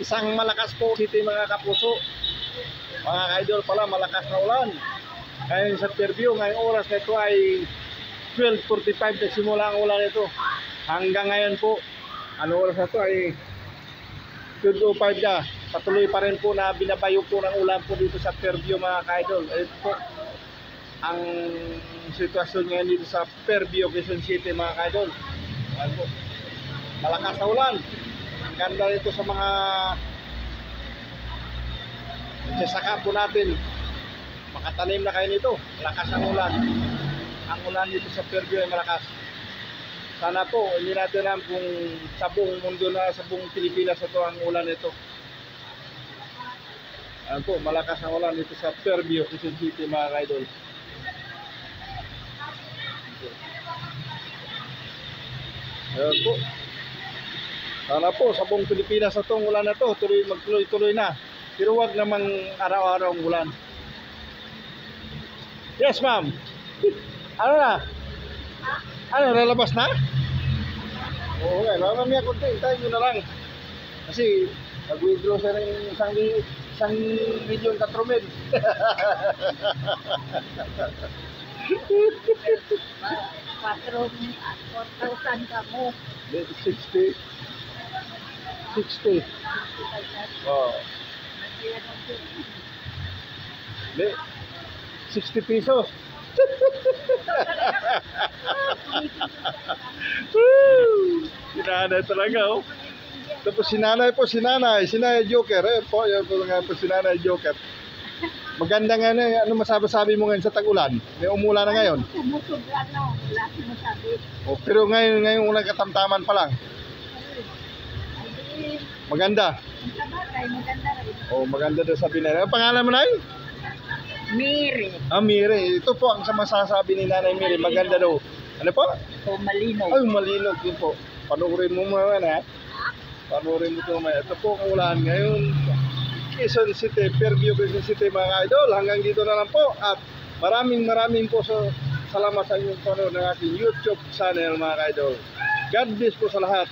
Isang malakas po city mga kapuso. Mga ka-idol pala, malakas na ulan. Ngayon sa Fairview, ngayong oras na ito ay 12:45 na simula ang ulan ito. Hanggang ngayon po, ano oras na ito ay 12:05 na. Patuloy pa rin po na binabayo po ng ulan po dito sa Fairview mga ka-idol. Ito po ang sitwasyon ngayon dito sa Fairview, Quezon City mga ka-idol. Ayan po, malakas na ulan. Ang ganda nito sa mga sasaka po natin. Makatanim na kayo nito. Malakas ang ulan. Ang ulan dito sa Fairview ay malakas. Sana po, hindi natin alam kung sa buong mundo na, sa buong Pilipinas ito ang ulan nito. Ayan po, malakas ang ulan dito sa Fairview, Quezon City mga ka-idol. Ayan po. Sana po, sa buong Pilipinas itong ulan na ito, magtuloy-tuloy na. Pero wag namang araw-araw ang ulan. Yes, ma'am. Ano na? Ano, lalabas na? Oo, okay. Mamaya kunti, hintayin nyo na lang. Kasi, nag-withdraw siya ng isang milyon katromil. 4,000 ka mo. 60. 60. Oh. 60 pesos. Sinanay talaga, oh. Tapos sinanay Joker. Eh po, yan po nga po sinanay Joker. Maganda nga na, ano masabi mo ngayon sa tag-ulan? May umula na ngayon. Sumusobra na, wala sinasabi. Oh, pero ngayon ulang katamtaman pa lang. Maganda. Maganda rin. Oh, maganda daw sabi na. Ang pangalan mo na yun? Miri. Miri. Ito po ang masasabi ni Nanay Miri. Maganda daw. Ano po? So, malinaw. Ay, malinog din po. Panuorin mo muna na. Panuorin mo ito mamaya. Ito po ang ulan ngayon. Quezon City, Fairview, Quezon City mga idol. Hanggang dito na lang po. At maraming po salamat sa inyong panonood ng aking YouTube channel mga idol. God bless po sa lahat.